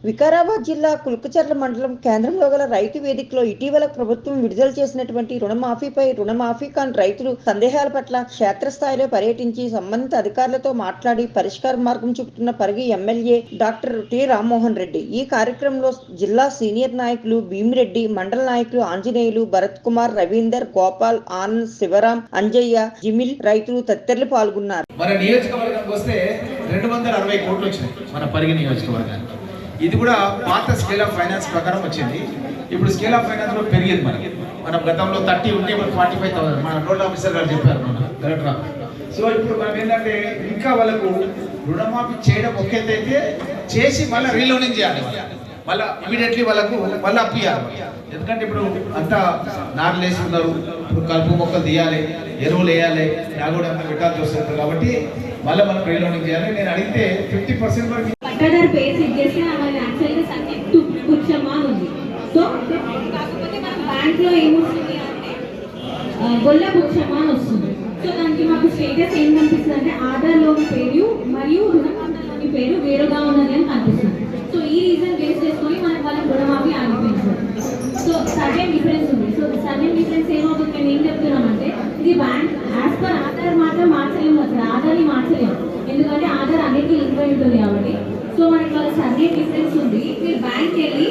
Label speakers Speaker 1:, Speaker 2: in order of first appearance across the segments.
Speaker 1: వికారాబాద్ జిల్లా కుల్కచర్ల మండలం కేంద్రంలో గల రైతు వేదికలో ఇటీవల ప్రభుత్వం విడుదల చేసినటువంటి రుణమాఫీపై రుణమాఫీ కాని రైతులు సందేహాల పట్ల క్షేత్రస్థాయిలో పర్యటించి సంబంధిత అధికారులతో మాట్లాడి పరిష్కార మార్గం చూపుతున్న Parigi MLA doctor T Rammohan Reddy. ఈ కార్యక్రమంలో జిల్లా సీనియర్ నాయకులు భీమిరెడ్డి, మండల నాయకులు ఆంజనేయులు, భరత్ కుమార్, రవీందర్, గోపాల్, ఆనంద్, శివరాం, అంజయ్య, జిమిల్ రైతులు తదితరులు పాల్గొన్నారు.
Speaker 2: మన నియోజకవర్గానికి వస్తే 260 కోట్లు వచ్చినాయి మన పరిగి నియోజకవర్గానికి. ఇది కూడా పాత స్కేల్ ఆఫ్ ఫైనాన్స్ ప్రకారం వచ్చింది. ఇప్పుడు స్కేల్ ఆఫ్ ఫైనాన్స్ లో పెరిగింది. మనం గతంలో 30 ఉంటే ఇప్పుడు 45,000 మన నోడల్ ఆఫీసర్ గారు చెప్పారు మన కలెక్టర్. సో ఇప్పుడు మనం ఏంటంటే ఇంకా వాళ్ళకు రుణమాఫీ చేయడం ఒకేదైతే చేసి మళ్ళీ రీలోనింగ్ చేయాలి. మళ్ళీ ఇమీడియట్లీ వాళ్ళకు మళ్ళీ అప్పు ఇవ్వాలి. ఎందుకంటే ఇప్పుడు అంతా నార్లు వేసి ఉన్నారు, ఇప్పుడు కలుపు మొక్కలు తీయాలి, ఎరువులు వేయాలి, కూడా అంతా పెట్టాల్సి వస్తుంది. కాబట్టి మళ్ళీ మనం రీలోనింగ్ చేయాలి. నేను అడిగితే 50% వరకు
Speaker 3: బ్యాంక్ లో ఏమొస్తుంది అంటే గొల్ల పుచ్చమా అని వస్తుంది. సో దానికి మాకు స్టేటస్ ఏం కనిపిస్తుంది అంటే ఆధార్ లోని పేరు మరియు రుణపత్రంలోని పేరు వేరుగా ఉన్నది అని కనిపిస్తుంది. సో ఈ రీజన్ బేస్ చేసుకొని మనకు వాళ్ళకి రుణమాఫీ ఆగిపోయింది. సో సర్టెన్ డిఫరెన్స్ ఉంది. సో సర్టెన్ డిఫరెన్స్ ఏమవుతుంది, మేము ఏం చెప్తున్నామంటే ఇది బ్యాంక్ యాజ్ పర్ ఆధార్ మాత్రం మార్చలేము, అసలు ఆధార్ని మార్చలేము. ఎందుకంటే ఆధార్ అన్నిటికీ లింక్ అయి ఉంటుంది కాబట్టి. సో మనకి వాళ్ళ సర్టెన్ డిఫరెన్స్ ఉంది. మీరు బ్యాంక్ వెళ్ళి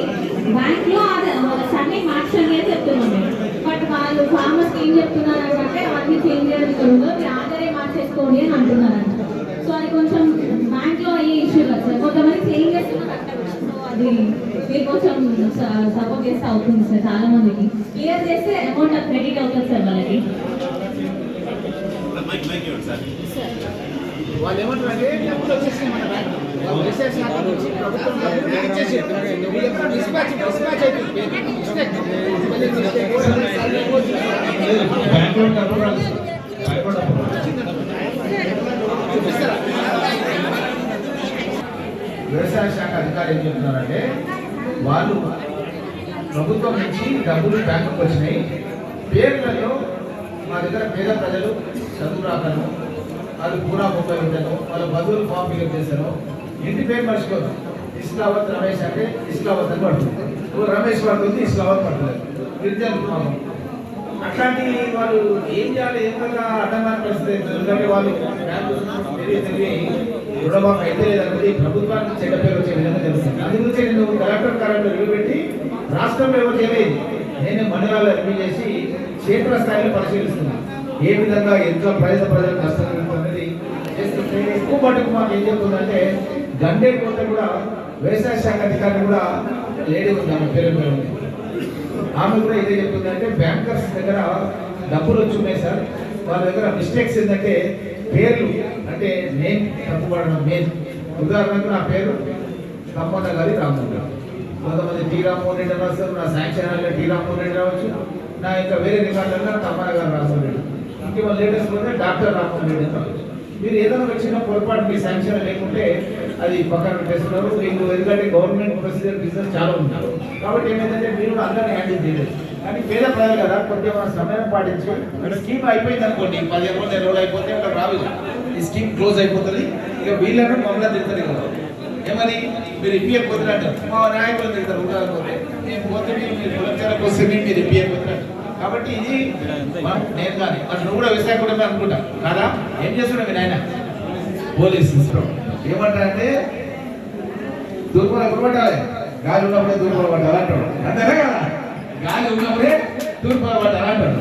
Speaker 3: బ్యాంక్లో ఆధార్ వాళ్ళ సర్టెన్ మార్చండి అని చెప్తున్నాం మేము. బట్ వాళ్ళు ఫార్మర్స్ ఏం చెప్తున్నారు అంటే అవన్నీ చేంజ్ చేయడం జరుగుతుందో మీరు ఆధారే మార్చేసుకోండి అని అంటున్నారంట. సో అది కొంచెం బ్యాంక్లో అయ్యే ఇష్యూ కదా సార్. కొంతమంది చేంజ్ చేస్తున్నారు. సో అది మీరు కొంచెం సపోర్ట్ చేస్తే అవుతుంది సార్. చాలా మందికి క్లియర్ చేస్తే అమౌంట్ క్రెడిట్ అవుతుంది సార్ వాళ్ళకి.
Speaker 2: వాళ్ళు ఏమంటారంటే డబ్బులు వచ్చేసి మన బ్యాంక్ వ్యవసాయ శాఖ అధికారులు ఏం చెప్తున్నారంటే వాళ్ళు ప్రభుత్వం నుంచి డబ్బులు బ్యాంకుకు వచ్చినాయి, పేర్లలో మా దగ్గర పేద ప్రజలు చదువు రాకను, వాళ్ళు పూరా 30 ఉంటాను, వాళ్ళ బంధువులు ఫామ్ ఫిల్అప్ చేశారు, ఇంటి పేరు మర్చిపోతాం. ఇస్లావత్ రమేష్ అంటే ఇస్లావత్ అని పడుతుంది, రమేష్ పడుతుంది, ఇస్లావత్ పడుతుంది, గిరిజన పాపం. అట్లాంటి వాళ్ళు ఏం చేయాలి, ఏమైనా అడ్డంగా పరిస్థితి. ఎందుకంటే వాళ్ళు తెలివి రుణమాఫీ అయితే లేదన్నది ప్రభుత్వానికి చెడ్డ పేరు వచ్చే విధంగా తెలుస్తుంది. అందు గురించి నేను కలెక్టర్ కార్యాలయంలో రివ్యూ పెట్టి రాష్ట్రంలో ఎవరు చేయలేదు, నేను మండలాల్లో రివ్యూ చేసి క్షేత్రస్థాయిలో పరిశీలిస్తున్నాను. ఏ విధంగా ఎంత ప్రజలకు నష్టం అనేది చేస్తుంటే ఎక్కువ మటుకు మాకు ఏం చెప్తుందంటే గండే కోట కూడా వ్యవసాయ శాఖ అధికారి కూడా లేడీ ఉంది, ఆమె పేరు ఉంది. ఆమె కూడా ఇదే చెప్తుందంటే బ్యాంకర్స్ దగ్గర డబ్బులు వచ్చి ఉన్నాయి సార్, వాళ్ళ దగ్గర మిస్టేక్స్ ఏంటంటే పేర్లు అంటే నేను తప్పుపడడం. మెయిన్ ఉదాహరణకు నా పేరు తమ్మన్న గారి రామ్మోహన్ రెడ్డి, కొంతమంది టీ రామ్మోహన్ రెడ్డి రాస్తారు, నా శాంక్షన్ టీ రామ్మోహన్ రెడ్డి రావచ్చు, నా ఇంకా వేరే రికార్డులలో తమ్మన్న గారు రామ్మోహన్ రెడ్డి, ఇంకేమో లేటెస్ట్ పోతే డాక్టర్ రామ్మోహన్ రెడ్డి రావచ్చు. మీరు ఏదైనా వచ్చిన పొరపాటు మీ శాంక్షన్ లేకుంటే అది పక్కన పెట్టేస్తున్నారు మీకు. ఎందుకంటే గవర్నమెంట్ ప్రొసీజర్ బిజినెస్ చాలా ఉంటారు కాబట్టి ఏమైందంటే మీరు అందరినీ హ్యాండిల్ చేయలేదు. కానీ పేద ప్రజలు కదా కొంచెం సమయం పాటించి స్కీమ్ అయిపోయింది అనుకోండి, 15 రోజులు 20 రోజులు అయిపోతే అక్కడ రాదు, ఈ స్కీమ్ క్లోజ్ అయిపోతుంది. ఇక వీళ్ళను మమ్మల్ని తిరుగుతుంది కదా, ఏమని మీరు ఇప్పియకపోతే అంటారు, మా నాయకులు తిరుగుతారు. ఉదాహరణపోతే మేము పోతే మీరు వస్తే మీరు ఇప్పియకపోతే. కాబట్టి ఇది నేను కానీ మరి నువ్వు కూడా వ్యవసాయ కూడా అనుకుంటా కదా. ఏం చేస్తున్నావు మీ నాయన పోలీస్ ఏమంటారంటే దూర్పల పట్టాలి, గాలి ఉన్నప్పుడే దూర్పల పట్టాలి అంటాడు. అంతేనా కదా, గాలి ఉన్నప్పుడే దూర్పల పట్టాలి అంటాడు.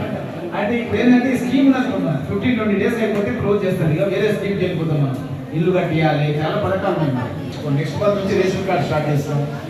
Speaker 2: అంటే ఇప్పుడు ఏంటంటే స్కీమ్ అనుకున్నాం 15-20 డేస్ అయిపోతే క్లోజ్ చేస్తారు. ఇక వేరే స్కీమ్ చేయకపోతాం, మనం ఇల్లు కట్టియాలి, చాలా పథకాలు ఉన్నాయి. నెక్స్ట్ మంత్ నుంచి రేషన్ కార్డు స్టార్ట్ చేస్తాం.